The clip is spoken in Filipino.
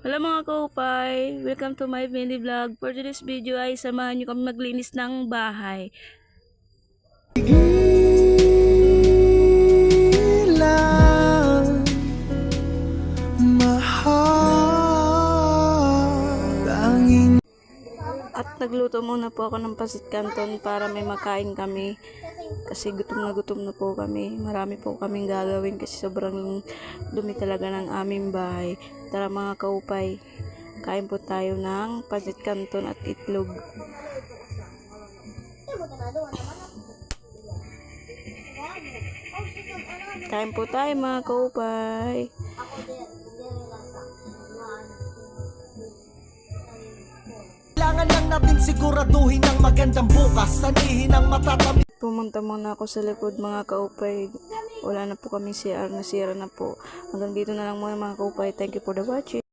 Hello mga kaupay, welcome to my mini vlog. For today's video ay samahan nyo kami maglinis ng bahay. At nagluto muna po ako ng pasit canton para may makain kami. Kasi gutom na po kami. Marami po kaming gagawin kasi sobrang dumi talaga ng aming bahay. Tara mga kaupay, kain po tayo ng pasit canton at itlog. Kain po tayo mga kaupay. Kailangan lang natin siguraduhin ang magandang bukas. Sanihin ang matatamis. Pumunta muna ako sa likod mga kaupay. Wala na po kaming CR, nasira na po. Hanggang dito na lang muna mga kaupay. Thank you for the watching.